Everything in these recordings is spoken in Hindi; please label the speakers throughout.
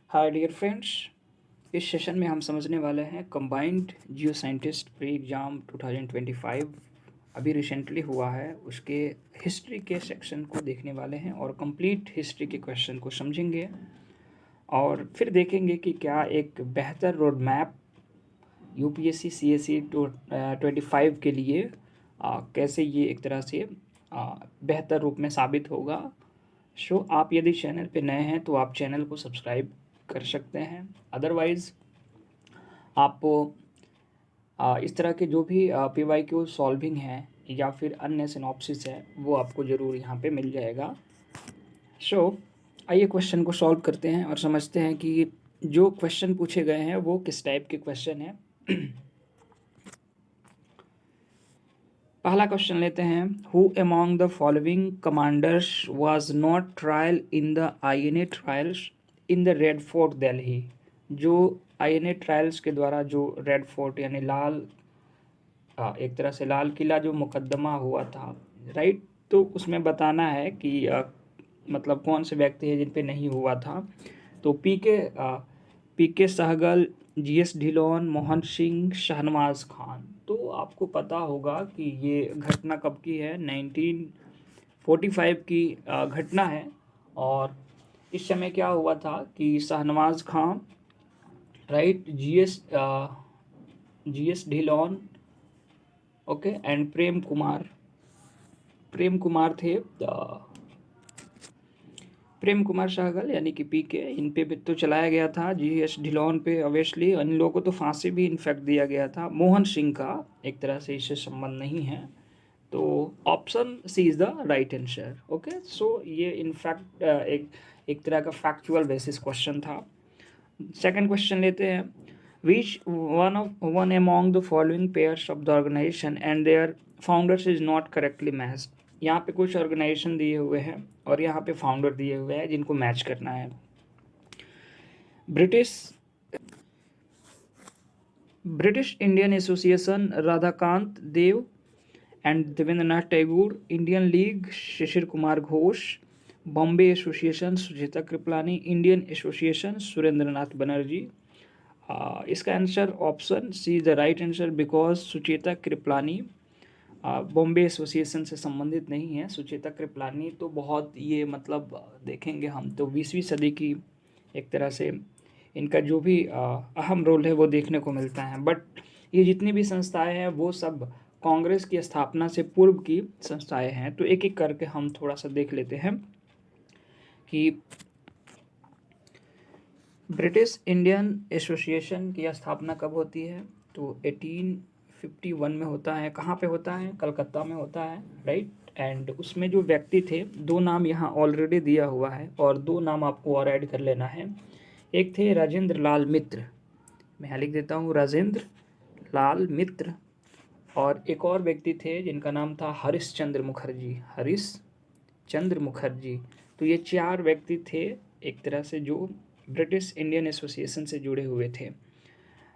Speaker 1: हाय डियर फ्रेंड्स, इस सेशन में हम समझने वाले हैं कंबाइंड जियो साइंटिस्ट प्री एग्ज़ाम 2025 अभी रिसेंटली हुआ है, उसके हिस्ट्री के सेक्शन को देखने वाले हैं और कंप्लीट हिस्ट्री के क्वेश्चन को समझेंगे और फिर देखेंगे कि क्या एक बेहतर रोड मैप यूपीएससी सीएसई 25 के लिए कैसे ये एक तरह से बेहतर रूप में साबित होगा। आप यदि चैनल पे नए हैं तो आप चैनल को सब्सक्राइब कर सकते हैं, अदरवाइज़ आप इस तरह के जो भी PYQ सॉल्विंग है या फिर अन्य सिनॉप्सिस है वो आपको ज़रूर यहाँ पे मिल जाएगा। आइए क्वेश्चन को सॉल्व करते हैं और समझते हैं कि जो क्वेश्चन पूछे गए हैं वो किस टाइप के क्वेश्चन हैं। पहला क्वेश्चन लेते हैं, who among the following commanders was not trial in the INA trials in the red fort Delhi. जो INA ट्रायल्स के द्वारा जो रेड फोर्ट यानी एक तरह से लाल किला जो मुकदमा हुआ था, राइट, तो उसमें बताना है कि मतलब कौन से व्यक्ति हैं जिन पे नहीं हुआ था। तो पीके सहगल, GS ढिलोन, मोहन सिंह, शहनवाज खान। तो आपको पता होगा कि ये घटना कब की है, 1945 की घटना है। और इस समय क्या हुआ था कि Shahnawaz Khan, right, GS Dhillon, okay, and Prem Kumar थे, प्रेम कुमार सहगल यानी कि पीके, इन पे भी तो चलाया गया था। GS ढिलोन पे ऑब्वियसली इन लोगों को तो फांसी भी इनफैक्ट दिया गया था। मोहन सिंह का एक तरह से इससे संबंध नहीं है, तो option C is the right answer. Okay, so ये इनफैक्ट एक तरह का फैक्चुअल बेसिस क्वेश्चन था। सेकंड क्वेश्चन लेते हैं, which one among the following pairs of the organisation and their founders is not correctly matched. यहाँ पे कुछ ऑर्गेनाइजेशन दिए हुए हैं और यहाँ पे फाउंडर दिए हुए हैं जिनको मैच करना है। British Indian association Radhakant Deb and Debendranath Tagore, Indian league Shishir Kumar Ghosh, Bombay association Sucheta Kripalani, Indian association Surendranath Banerjee. इसका answer option C the right answer, because Sucheta Kripalani Bombay association से संबंधित नहीं है। सुचेता कृपलानी तो बहुत ये मतलब देखेंगे हम तो 20वीं सदी की एक तरह से इनका जो भी अहम रोल है वो देखने को मिलता है। बट ये जितनी भी संस्थाएं हैं वो सब कांग्रेस की स्थापना से पूर्व की संस्थाएं हैं। तो एक एक करके हम थोड़ा सा देख लेते हैं कि ब्रिटिश इंडियन एसोसिएशन की स्थापना कब होती है। तो 1851 में होता है। कहाँ पे होता है? कलकत्ता में होता है, राइट। एंड उसमें जो व्यक्ति थे, दो नाम यहाँ ऑलरेडी दिया हुआ है और दो नाम आपको और ऐड कर लेना है। एक थे राजेंद्र लाल मित्र, मैं यहाँ लिख देता हूँ राजेंद्र लाल मित्र, और एक और व्यक्ति थे जिनका नाम था हरिश्चंद्र मुखर्जी। तो ये चार व्यक्ति थे एक तरह से जो ब्रिटिश इंडियन एसोसिएशन से जुड़े हुए थे।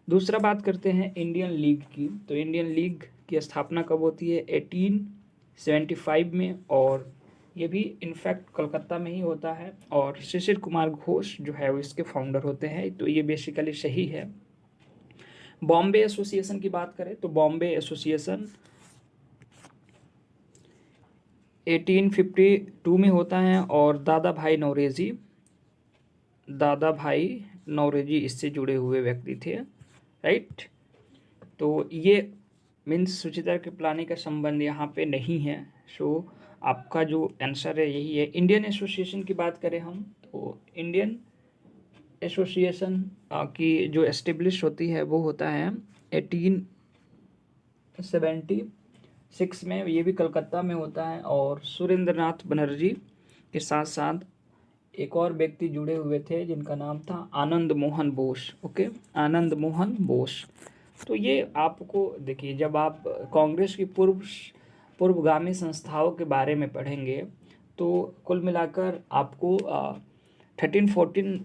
Speaker 1: दूसरा बात करते हैं इंडियन लीग की। तो इंडियन लीग की स्थापना कब होती है? 1875 में, और ये भी इनफैक्ट कलकत्ता में ही होता है। और शिशिर कुमार घोष जो है वो इसके फाउंडर होते हैं। तो ये बेसिकली सही है। बॉम्बे एसोसिएशन की बात करें तो बॉम्बे एसोसिएशन 1852 में होता है और दादा भाई नौरेजी इससे जुड़े हुए व्यक्ति थे, राइट। तो ये मीन्स सुचिता कृपलानी का संबंध यहाँ पे नहीं है। आपका जो आंसर है यही है। इंडियन एसोसिएशन की बात करें हम तो इंडियन एसोसिएशन की जो एस्टेब्लिश होती है वो होता है 1876 में। ये भी कलकत्ता में होता है और सुरेंद्रनाथ बनर्जी के साथ साथ एक और व्यक्ति जुड़े हुए थे जिनका नाम था आनंद मोहन बोस। ओके, आनंद मोहन बोस। तो ये आपको देखिए, जब आप कांग्रेस की पूर्वगामी संस्थाओं के बारे में पढ़ेंगे तो कुल मिलाकर आपको 13-14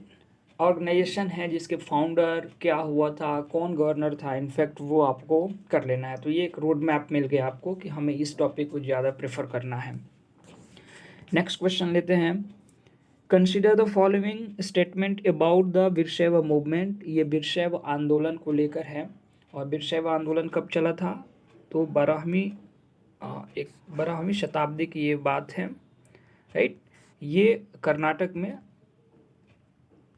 Speaker 1: ऑर्गेनाइजेशन है जिसके फाउंडर क्या हुआ था, कौन गवर्नर था, इनफैक्ट वो आपको कर लेना है। तो ये एक रोड मैप मिल गया आपको कि हमें इस टॉपिक को ज़्यादा प्रेफर करना है। नेक्स्ट क्वेश्चन लेते हैं, consider the following statement about the Veerashaiva movement. ये वीरशैव आंदोलन को लेकर है। और वीरशैव आंदोलन कब चला था? तो 12वीं शताब्दी की ये बात है, राइट। ये कर्नाटक में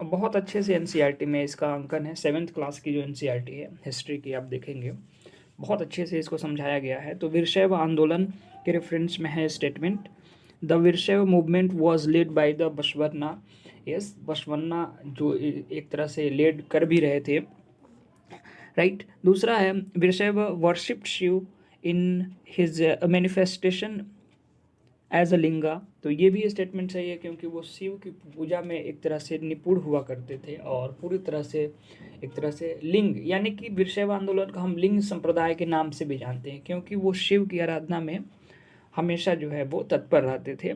Speaker 1: बहुत अच्छे से एनसीईआरटी में इसका अंकन है। 7th क्लास की जो एनसीईआरटी है हिस्ट्री की, आप देखेंगे बहुत अच्छे से इसको समझाया गया है। तो वीरशैव आंदोलन के रेफरेंस में है statement, the Veerashaiva movement was led by the Basavanna. Yes, Basavanna जो एक तरह से लेड कर भी रहे थे, राइट। दूसरा है Virashaiva worshipped Shiva in his manifestation as a linga. तो ये भी स्टेटमेंट सही है क्योंकि वो शिव की पूजा में एक तरह से निपुण हुआ करते थे और पूरी तरह से एक तरह से लिंग, यानी कि वीरशैव आंदोलन का हम लिंग संप्रदाय के नाम से भी जानते हैं क्योंकि वो शिव की आराधना में हमेशा जो है वो तत्पर रहते थे।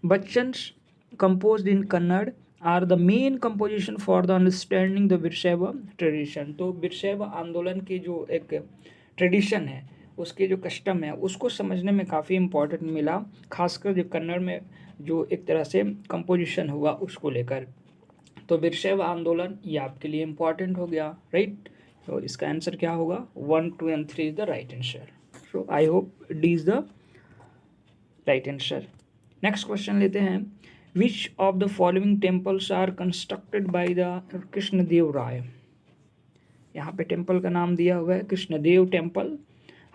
Speaker 1: Vachanas composed in Kannada are the main composition for the understanding the Virashaiva tradition. तो वीरशैव आंदोलन की जो एक ट्रेडिशन है, उसके जो कस्टम है, उसको समझने में काफ़ी इम्पोर्टेंट मिला, खासकर जो कन्नड़ में जो एक तरह से कंपोजिशन हुआ उसको लेकर। तो वीरशैव आंदोलन ये आपके लिए इम्पोर्टेंट हो गया, राइट। तो इसका आंसर क्या होगा? 1, 2 and 3 is the right answer. So I hope D is the right answer. Next question लेते हैं, which of the following temples are constructed by the Krishnadeva Raya. यहाँ पे टेम्पल का नाम दिया हुआ है Krishnadeva temple,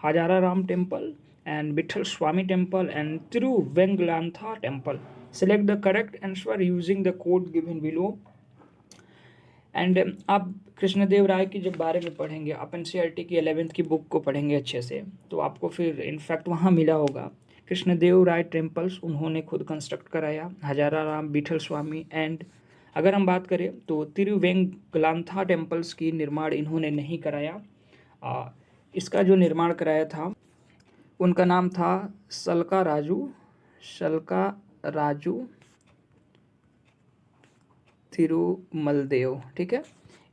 Speaker 1: Hazararama temple and Vitthal Swami temple and Tiruvengalantha temple. Select the correct answer using the code given below. And आप कृष्णदेव राय की जब बारे में पढ़ेंगे, आप एनसीईआरटी की 11th की बुक को पढ़ेंगे अच्छे से, तो आपको फिर इनफैक्ट वहाँ मिला होगा कृष्णदेव राय टेम्पल्स उन्होंने खुद कंस्ट्रक्ट कराया, हजाराराम, विठल स्वामी एंड अगर हम बात करें तो तिरुवेंगलांथा टेम्पल्स की निर्माण इन्होंने नहीं कराया। इसका जो निर्माण कराया था उनका नाम था सलका राजू तिरुमलदेव, ठीक है,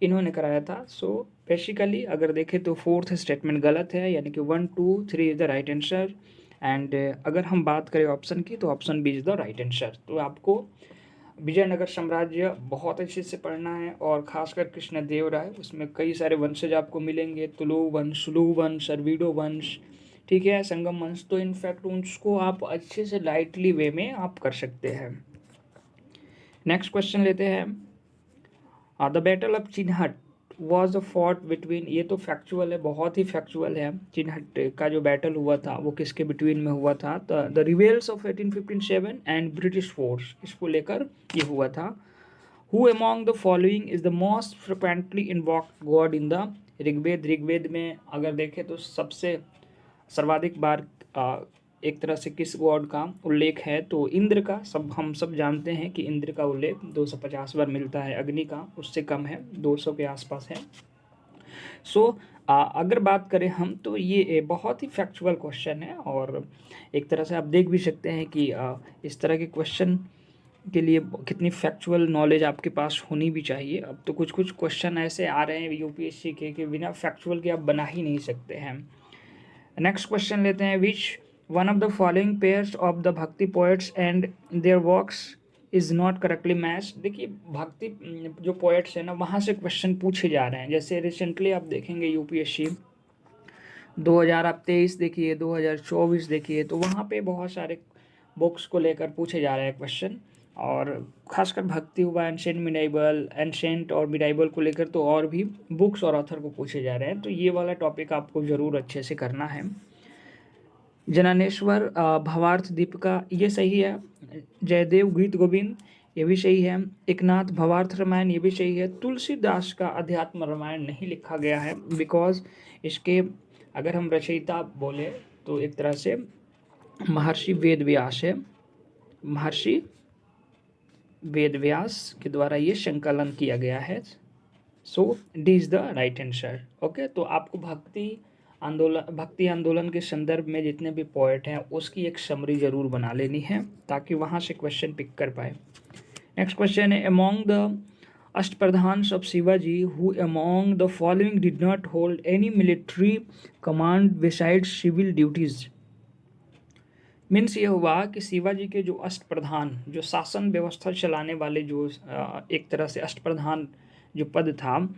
Speaker 1: इन्होंने कराया था। सो बेसिकली अगर देखें तो 4th स्टेटमेंट गलत है, यानी कि 1, 2, 3 is the right answer. And अगर हम बात करें ऑप्शन की तो option B is the right answer. तो आपको विजयनगर साम्राज्य बहुत अच्छे से पढ़ना है और खासकर कृष्णदेव राय, उसमें कई सारे वंशज आपको मिलेंगे, तुलु वंश, सुलु वंश, सरवीडो वंश, ठीक है, संगम वंश। तो इनफैक्ट उसको आप अच्छे से लाइटली वे में आप कर सकते हैं। नेक्स्ट क्वेश्चन लेते हैं, the battle of Chinhat was a fought between. ये तो फैक्चुअल है, बहुत ही फैक्चुअल है। चिन्हट का जो बैटल हुआ था वो किसके बिटवीन में हुआ था? The rebels of 1857 and British force, इसको लेकर ये हुआ था। Who among the following is the most frequently invoked god in the Rigveda. Rigveda में अगर देखें तो सबसे सर्वाधिक बार एक तरह से किस गॉड का उल्लेख है? तो इंद्र का। हम सब जानते हैं कि इंद्र का उल्लेख 250 बार मिलता है, अग्नि का उससे कम है, 200 के आसपास है। सो अगर बात करें हम तो ये बहुत ही फैक्चुअल क्वेश्चन है और एक तरह से आप देख भी सकते हैं कि इस तरह के क्वेश्चन के लिए कितनी फैक्चुअल नॉलेज आपके पास होनी भी चाहिए। अब तो कुछ कुछ क्वेश्चन ऐसे आ रहे हैं यूपीएससी के कि बिना फैक्चुअल के आप बना ही नहीं सकते हैं। नेक्स्ट क्वेश्चन लेते हैं, which one of the following pairs of the bhakti poets and their works is not correctly match. देखिए भक्ति जो पोएट्स हैं ना, वहाँ से क्वेश्चन पूछे जा रहे हैं। जैसे रिसेंटली आप देखेंगे यूपीएससी 2023 देखिए, 2024 देखिए, तो वहाँ पे बहुत सारे बुक्स को लेकर पूछे जा रहे हैं क्वेश्चन, और खासकर भक्ति हुआ, एंशेंट मिडाइबल, एंशेंट और मिडाइबल को लेकर तो और भी बुक्स और ऑथर को पूछे जा रहे हैं। तो ये वाला टॉपिक आपको ज़रूर अच्छे से करना है। जनानेश्वर भवार्थ दीपिका ये सही है। जयदेव गीत गोविंद ये भी सही है। एकनाथ भवार्थ रामायण ये भी सही है। तुलसीदास का अध्यात्म रामायण नहीं लिखा गया है बिकॉज इसके अगर हम रचयिता बोले तो एक तरह से महर्षि वेद व्यास है। महर्षि वेद व्यास के द्वारा ये संकलन किया गया है। So D is the right answer. Okay, तो आपको भक्ति आंदोलन के संदर्भ में जितने भी पॉइंट हैं उसकी एक समरी जरूर बना लेनी है ताकि वहाँ से क्वेश्चन पिक कर पाए। नेक्स्ट क्वेश्चन है, among the Ashtapradhans of Shivaji who among the following did not hold any military command besides civil duties. Means ये हुआ कि शिवाजी के जो अष्टप्रधान, जो शासन व्यवस्था चलाने वाले, जो एक तरह से अष्टप्रधान जो पद था,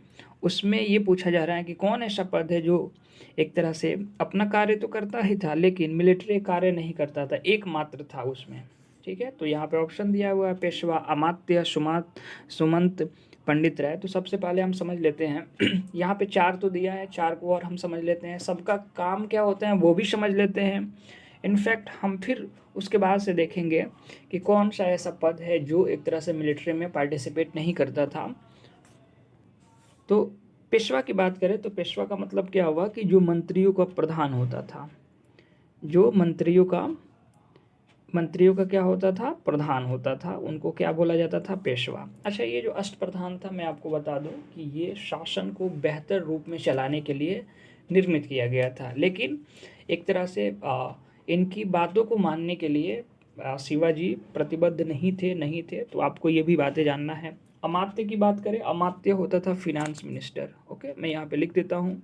Speaker 1: उसमें ये पूछा जा रहा है कि कौन ऐसा पद है जो एक तरह से अपना कार्य तो करता ही था लेकिन मिलिट्री कार्य नहीं करता था, एकमात्र था उसमें। ठीक है, तो यहाँ पे ऑप्शन दिया हुआ है पेशवा, अमात्य, सुमंत, पंडित राय। तो सबसे पहले हम समझ लेते हैं यहाँ पे 4 तो दिया है, 4 को और हम समझ लेते हैं, सबका काम क्या होता है वो भी समझ लेते हैं। इनफैक्ट हम फिर उसके बाद से देखेंगे कि कौन सा ऐसा पद है जो एक तरह से मिलिट्री में पार्टिसिपेट नहीं करता था। तो पेशवा की बात करें तो पेशवा का मतलब क्या हुआ कि जो मंत्रियों का प्रधान होता था, जो मंत्रियों का क्या होता था, प्रधान होता था, उनको क्या बोला जाता था, पेशवा। अच्छा, ये जो अष्टप्रधान था, मैं आपको बता दूं कि ये शासन को बेहतर रूप में चलाने के लिए निर्मित किया गया था, लेकिन एक तरह से इनकी बातों को मानने के लिए शिवाजी प्रतिबद्ध नहीं थे। तो आपको ये भी बातें जानना है। अमात्य की बात करें, अमात्य होता था फिनांस मिनिस्टर। ओके, मैं यहाँ पे लिख देता हूँ,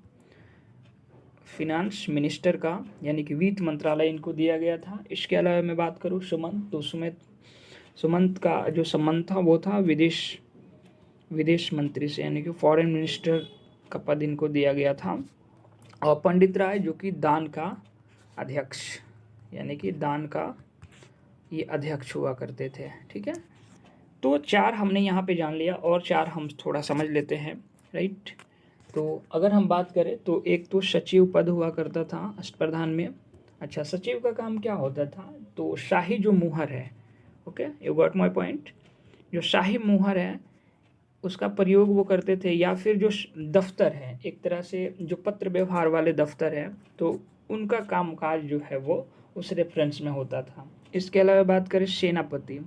Speaker 1: फिनांस मिनिस्टर का यानी कि वित्त मंत्रालय इनको दिया गया था। इसके अलावा मैं बात करूँ सुमंत, तो सुमंत का जो संबंध था वो था विदेश मंत्री से, यानी कि फॉरेन मिनिस्टर का पद इनको दिया गया था। और पंडित राय जो कि दान का अध्यक्ष, यानी कि दान का ये अध्यक्ष हुआ करते थे। ठीक है, तो 4 हमने यहाँ पे जान लिया और 4 हम थोड़ा समझ लेते हैं, राइट। तो अगर हम बात करें तो एक तो सचिव पद हुआ करता था अष्टप्रधान में। अच्छा, सचिव का काम क्या होता था, तो शाही जो मुहर है, okay, you got my point, जो शाही मुहर है उसका प्रयोग वो करते थे, या फिर जो दफ्तर है, एक तरह से जो पत्र व्यवहार वाले दफ्तर है, तो उनका कामकाज जो है वो उस रेफरेंस में होता था। इसके अलावा बात करें सेनापति,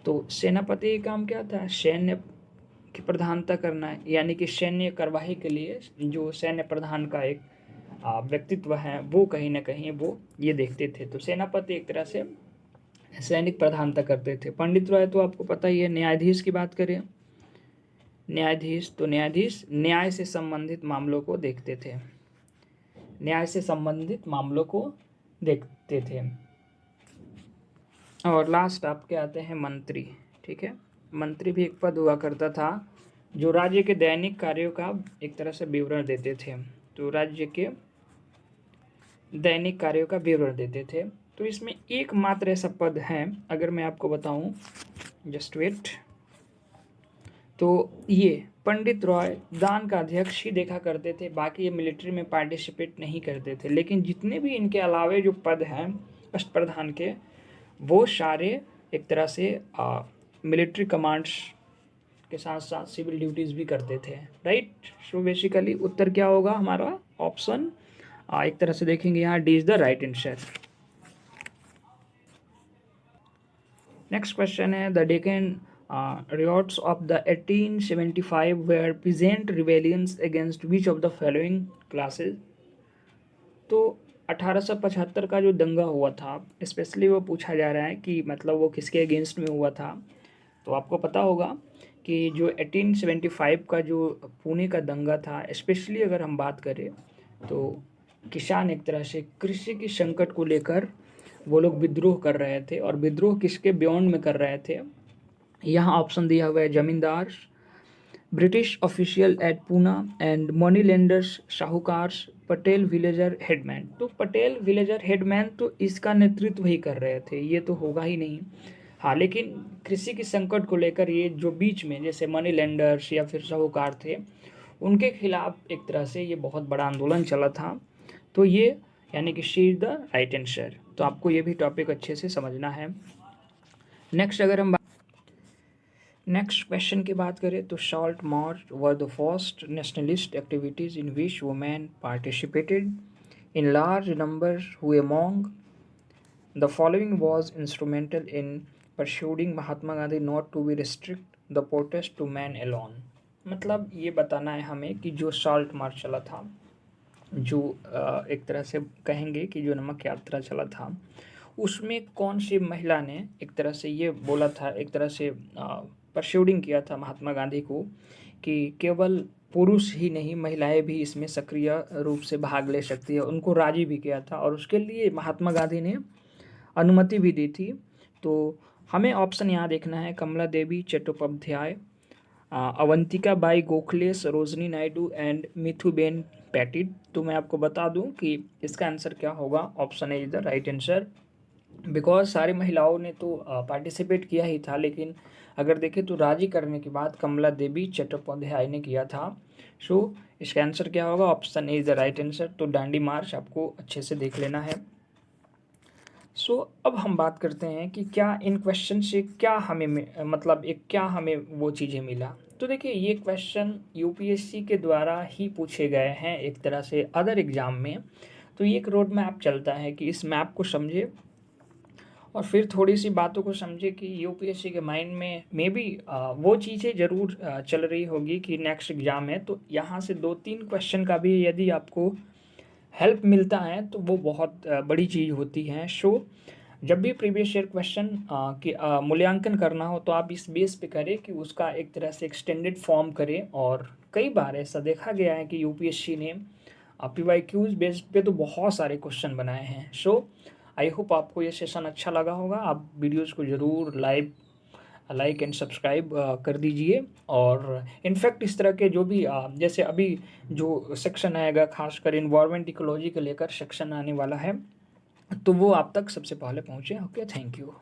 Speaker 1: तो सेनापति का काम क्या था, सैन्य की प्रधानता करना है, यानी कि सैन्य कार्यवाही के लिए जो सैन्य प्रधान का एक व्यक्तित्व है वो कहीं ना कहीं वो ये देखते थे। तो सेनापति एक तरह से सैनिक प्रधानता करते थे। पंडित राय तो आपको पता ही है। न्यायाधीश की बात करें, न्यायाधीश, तो न्यायाधीश न्याय से संबंधित मामलों को देखते थे, न्याय से संबंधित मामलों को देखते थे। और लास्ट आपके आते हैं मंत्री। ठीक है, मंत्री भी एक पद हुआ करता था जो राज्य के दैनिक कार्यों का एक तरह से विवरण देते थे। तो राज्य के दैनिक कार्यों का विवरण देते थे। तो इसमें एकमात्र ऐसा पद है, अगर मैं आपको बताऊं, जस्ट वेट, तो ये पंडित रॉय दान का अध्यक्ष ही देखा करते थे, बाकी ये मिलिट्री में पार्टिसिपेट नहीं करते थे। लेकिन जितने भी इनके अलावे जो पद हैं अष्टप्रधान के, वो सारे एक तरह से मिलिट्री कमांड्स के साथ साथ सिविल ड्यूटीज़ भी करते थे, राइट। सो बेसिकली उत्तर क्या होगा हमारा, ऑप्शन, एक तरह से देखेंगे यहाँ D is the right answer. Next question है, the Deccan riots of the 1875 were peasant rebellions against which of the following classes। तो 1875 का जो दंगा हुआ था, स्पेशली वो पूछा जा रहा है कि मतलब वो किसके अगेंस्ट में हुआ था। तो आपको पता होगा कि जो 1875 का जो पुणे का दंगा था, स्पेशली अगर हम बात करें तो किसान एक तरह से कृषि की संकट को लेकर वो लोग विद्रोह कर रहे थे। और विद्रोह किसके बियॉन्ड में कर रहे थे, यहाँ ऑप्शन दिया हुआ है, जमींदार, British official eight Poona and money lenders, साहूकार, पटेल विलेजर हेडमैन। तो पटेल विलेजर हेडमैन तो इसका नेतृत्व ही कर रहे थे, ये तो होगा ही नहीं। हाँ, लेकिन कृषि की संकट को लेकर ये जो बीच में जैसे मनी लेंडर्स या फिर साहूकार थे, उनके खिलाफ एक तरह से ये बहुत बड़ा आंदोलन चला था। तो ये यानी कि she is the right answer. तो आपको ये भी टॉपिक अच्छे से समझना है। नेक्स्ट अगर हम नेक्स्ट क्वेश्चन की बात करें तो salt march were the first nationalist activities in which women participated in large number who among the following was instrumental in persuading Mahatma Gandhi not to be restrict the protest to men alone. मतलब ये बताना है हमें कि जो सॉल्ट मार्च चला था, जो एक तरह से कहेंगे कि जो नमक यात्रा चला था, उसमें कौन सी महिला ने एक तरह से ये बोला था, एक तरह से परस्यूडिंग किया था महात्मा गांधी को कि केवल पुरुष ही नहीं महिलाएं भी इसमें सक्रिय रूप से भाग ले सकती है, उनको राजी भी किया था। और उसके लिए महात्मा गांधी ने अनुमति भी दी थी। तो हमें ऑप्शन यहाँ देखना है कमला देवी चट्टोपाध्याय, अवंतिका बाई गोखले, सरोजनी नायडू एंड मिथुबेन पैटिट। तो मैं आपको बता दूं कि इसका आंसर क्या होगा, option A is the right answer. Because सारी महिलाओं ने तो पार्टिसिपेट किया ही था, लेकिन अगर देखें तो राजी करने के बाद कमला देवी चट्टोपाध्याय ने किया था। सो इसका आंसर क्या होगा, option A is the right answer. तो दांडी मार्च आपको अच्छे से देख लेना है। सो अब हम बात करते हैं कि क्या इन क्वेश्चन से क्या हमें मतलब एक क्या हमें वो चीज़ें मिला। तो देखिए ये क्वेश्चन यूपीएससी के द्वारा ही पूछे गए हैं एक तरह से अदर एग्ज़ाम में। तो ये एक रोड मैप चलता है कि इस मैप को समझे और फिर थोड़ी सी बातों को समझे कि यूपीएससी के माइंड में मे बी वो चीज़ें ज़रूर चल रही होगी कि नेक्स्ट एग्ज़ाम है, तो यहाँ से 2-3 क्वेश्चन का भी यदि आपको हेल्प मिलता है तो वो बहुत बड़ी चीज़ होती है। सो जब भी प्रीवियस ईयर क्वेश्चन के मूल्यांकन करना हो तो आप इस बेस पे करें कि उसका एक तरह से एक्सटेंडेड फॉर्म करें। और कई बार ऐसा देखा गया है कि यूपीएससी ने PYQs बेस पे तो बहुत सारे क्वेश्चन बनाए हैं। सो आई होप आपको ये सेशन अच्छा लगा होगा। आप वीडियोज़ को ज़रूर लाइक एंड सब्सक्राइब कर दीजिए। और इनफैक्ट इस तरह के जो भी जैसे अभी जो सेक्शन आएगा खासकर इन्वायरमेंट इकोलॉजी को लेकर सेक्शन आने वाला है, तो वो आप तक सबसे पहले पहुँचे। Okay, thank you.